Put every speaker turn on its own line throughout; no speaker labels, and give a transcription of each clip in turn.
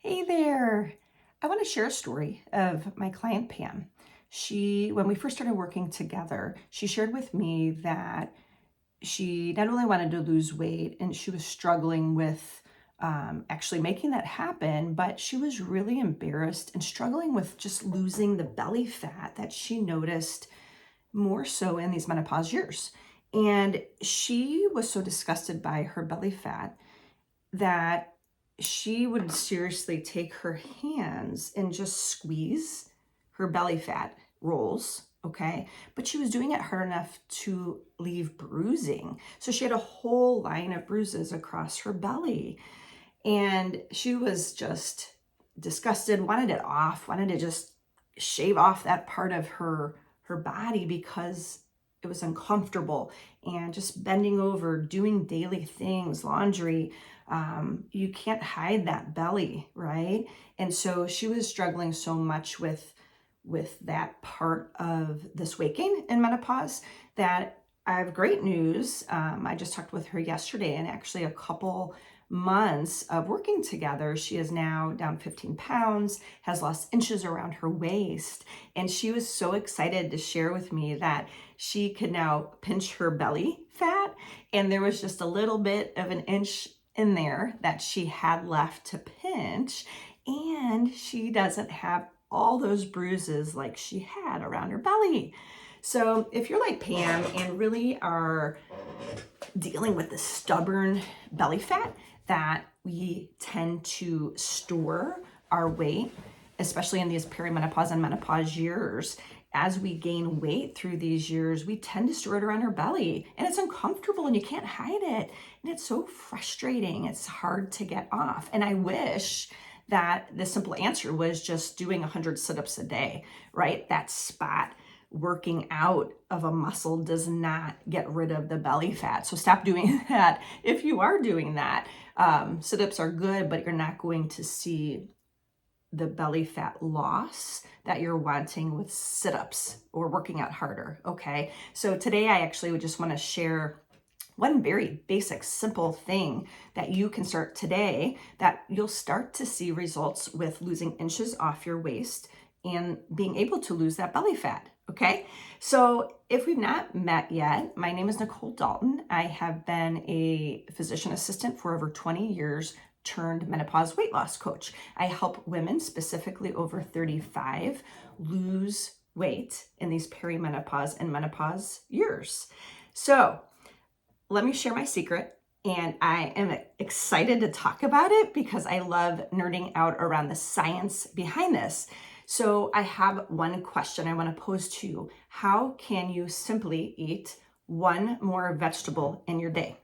Hey there. I want to share a story of my client Pam. When we first started working together, she shared with me that she not only wanted to lose weight and she was struggling with actually making that happen, but she was really embarrassed and struggling with just losing the belly fat that she noticed more so in these menopause years. And she was so disgusted by her belly fat that she would seriously take her hands and just squeeze her belly fat rolls, okay? But she was doing it hard enough to leave bruising. So she had a whole line of bruises across her belly. And she was just disgusted, wanted it off, wanted to just shave off that part of her body because it was uncomfortable. And just bending over, doing daily things, laundry, you can't hide that belly, right? And so she was struggling so much with that part of this weight gain in menopause that I have great news. I just talked with her yesterday, and actually a couple months of working together, she is now down 15 pounds, has lost inches around her waist, and she was so excited to share with me that she could now pinch her belly fat, and there was just a little bit of an inch in there that she had left to pinch, and she doesn't have all those bruises like she had around her belly. So if you're like Pam and really are dealing with the stubborn belly fat that we tend to store our weight, especially in these perimenopause and menopause years, as we gain weight through these years, we tend to store it around our belly, and it's uncomfortable and you can't hide it. And it's so frustrating. It's hard to get off. And I wish that the simple answer was just doing 100 sit-ups a day, right? That spot working out of a muscle does not get rid of the belly fat. So stop doing that. If you are doing that, sit-ups are good, but you're not going to see the belly fat loss that you're wanting with sit-ups or working out harder, okay? So today I actually would just want to share one very basic, simple thing that you can start today that you'll start to see results with losing inches off your waist and being able to lose that belly fat, okay? So if we've not met yet, my name is Nicole Dalton. I have been a physician assistant for over 20 years, turned menopause weight loss coach. I help women, specifically over 35, lose weight in these perimenopause and menopause years. So let me share my secret, and I am excited to talk about it because I love nerding out around the science behind this. So I have one question I want to pose to you. How can you simply eat one more vegetable in your day?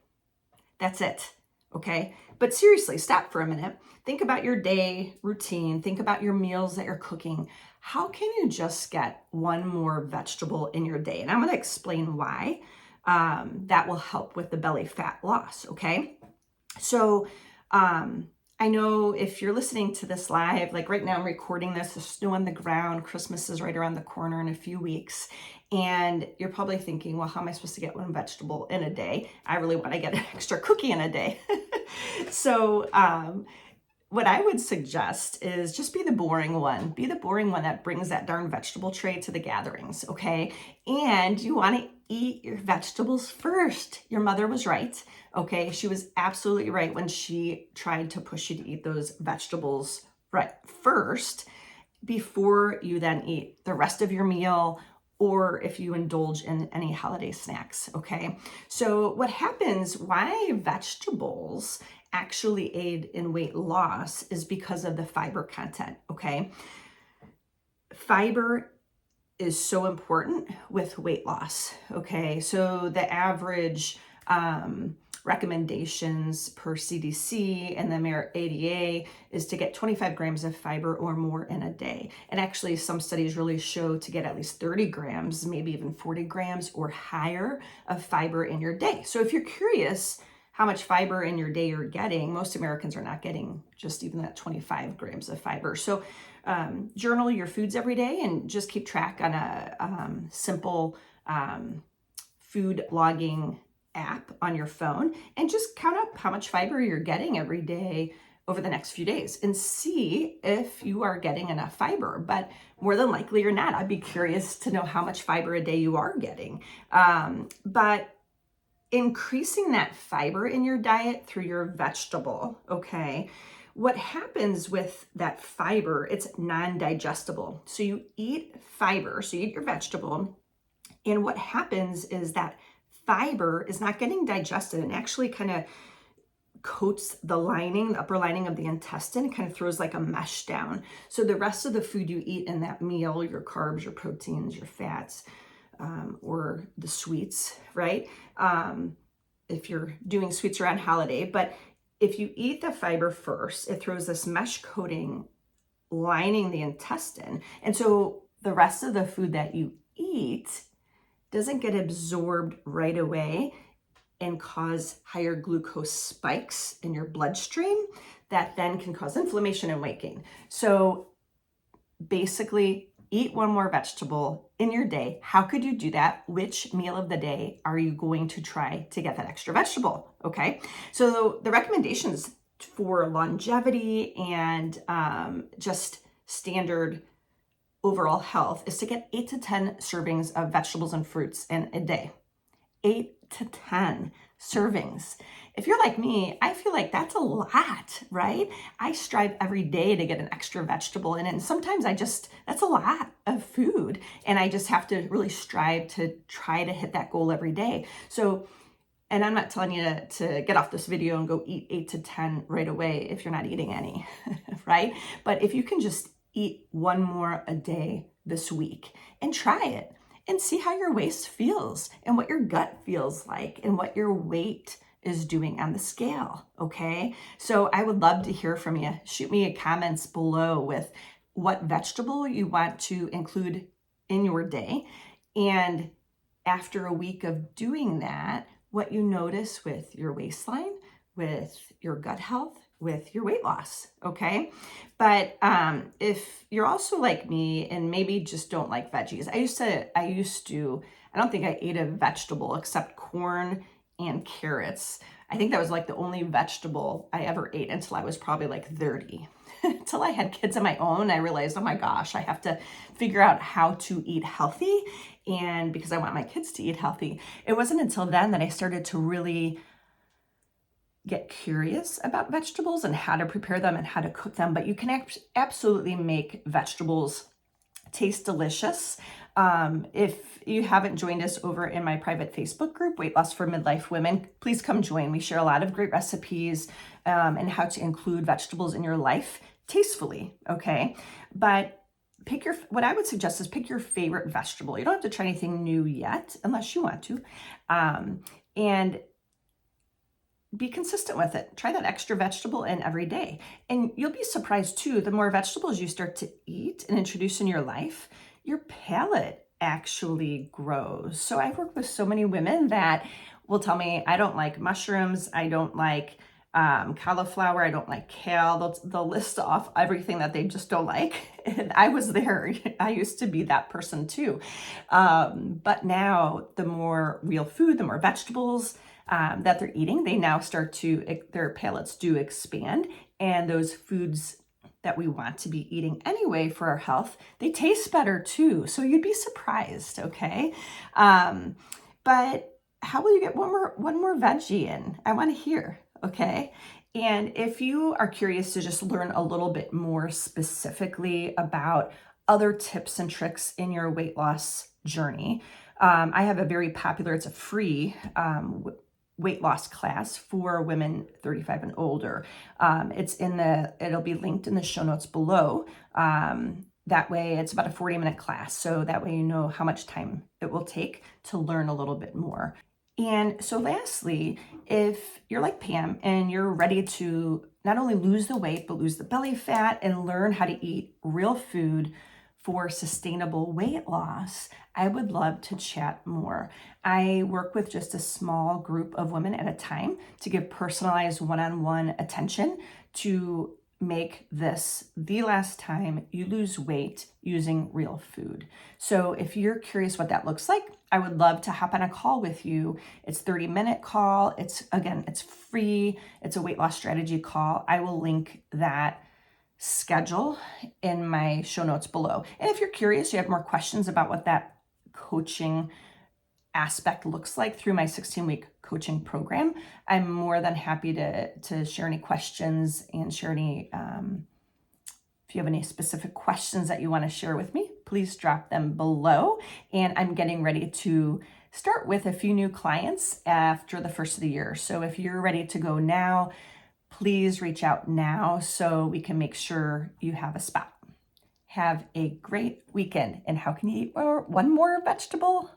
That's it, okay? But seriously, stop for a minute. Think about your day routine. Think about your meals that you're cooking. How can you just get one more vegetable in your day? And I'm going to explain why. That will help with the belly fat loss, okay? So I know if you're listening to this live, like right now I'm recording this, there's snow on the ground, Christmas is right around the corner in a few weeks, and you're probably thinking, well, how am I supposed to get one vegetable in a day? I really want to get an extra cookie in a day. So what I would suggest is just be the boring one. Be the boring one that brings that darn vegetable tray to the gatherings, okay? And you want to eat your vegetables first. Your mother was right, okay? She was absolutely right when she tried to push you to eat those vegetables right first before you then eat the rest of your meal, or if you indulge in any holiday snacks, okay? So what happens, why vegetables actually aid in weight loss is because of the fiber content, okay? Fiber is so important with weight loss, okay? So the average recommendations per CDC and the Merit ADA is to get 25 grams of fiber or more in a day. And actually some studies really show to get at least 30 grams, maybe even 40 grams or higher of fiber in your day. So if you're curious how much fiber in your day you're getting, most Americans are not getting just even that 25 grams of fiber. So journal your foods every day and just keep track on a simple food logging app on your phone, and just count up how much fiber you're getting every day over the next few days and see if you are getting enough fiber. But more than likely you're not. I'd be curious to know how much fiber a day you are getting. But increasing that fiber in your diet through your vegetable, okay? What happens with that fiber, it's non-digestible. So you eat fiber, so you eat your vegetable, and what happens is that fiber is not getting digested and actually kind of coats the lining, the upper lining of the intestine, kind of throws like a mesh down. So the rest of the food you eat in that meal, your carbs, your proteins, your fats, or the sweets, right? If you're doing sweets around holiday, but if you eat the fiber first, it throws this mesh coating lining the intestine. And so the rest of the food that you eat doesn't get absorbed right away and cause higher glucose spikes in your bloodstream that then can cause inflammation and weight gain. So basically, eat one more vegetable in your day. How could you do that? Which meal of the day are you going to try to get that extra vegetable? Okay, so the recommendations for longevity and just standard overall health is to get 8 to 10 servings of vegetables and fruits in a day. 8 to 10 servings. If you're like me, I feel like that's a lot, right? I strive every day to get an extra vegetable in it. And sometimes that's a lot of food. And I just have to really strive to try to hit that goal every day. So, and I'm not telling you to get off this video and go eat 8 to 10 right away if you're not eating any, right? But if you can just eat one more a day this week and try it and see how your waist feels and what your gut feels like and what your weight is doing on the scale, okay? So I would love to hear from you. Shoot me comments below with what vegetable you want to include in your day. And after a week of doing that, what you notice with your waistline, with your gut health, with your weight loss, okay? But if you're also like me and maybe just don't like veggies, I don't think I ate a vegetable except corn and carrots. I think that was like the only vegetable I ever ate until I was probably like 30. Until I had kids of my own, I realized, oh my gosh, I have to figure out how to eat healthy. And because I want my kids to eat healthy, it wasn't until then that I started to really get curious about vegetables and how to prepare them and how to cook them. But you can absolutely make vegetables taste delicious. If you haven't joined us over in my private Facebook group, Weight Loss for Midlife Women, please come join. We share a lot of great recipes and how to include vegetables in your life tastefully, okay? But what I would suggest is pick your favorite vegetable. You don't have to try anything new yet, unless you want to. And be consistent with it. Try that extra vegetable in every day. And you'll be surprised too, the more vegetables you start to eat and introduce in your life, your palate actually grows. So I've worked with so many women that will tell me, I don't like mushrooms, I don't like cauliflower, I don't like kale. They'll list off everything that they just don't like. And I was there. I used to be that person too. But now the more real food, the more vegetables that they're eating, they now their palates do expand, and those foods that we want to be eating anyway for our health, they taste better too. So you'd be surprised, okay? But how will you get one more veggie in? I want to hear, okay? And if you are curious to just learn a little bit more specifically about other tips and tricks in your weight loss journey, I have a very popular, it's a free weight loss class for women 35 and older. It'll be linked in the show notes below. That way it's about a 40-minute class. So that way you know how much time it will take to learn a little bit more. And so lastly, if you're like Pam and you're ready to not only lose the weight, but lose the belly fat and learn how to eat real food for sustainable weight loss, I would love to chat more. I work with just a small group of women at a time to give personalized one-on-one attention to make this the last time you lose weight using real food. So if you're curious what that looks like, I would love to hop on a call with you. It's 30-minute call. It's free. It's a weight loss strategy call. I will link that schedule in my show notes below. And if you're curious, you have more questions about what that coaching aspect looks like through my 16-week coaching program, I'm more than happy to share any questions and share any, if you have any specific questions that you want to share with me, please drop them below. And I'm getting ready to start with a few new clients after the first of the year. So if you're ready to go now, please reach out now so we can make sure you have a spot. Have a great weekend. And how can you eat one more vegetable?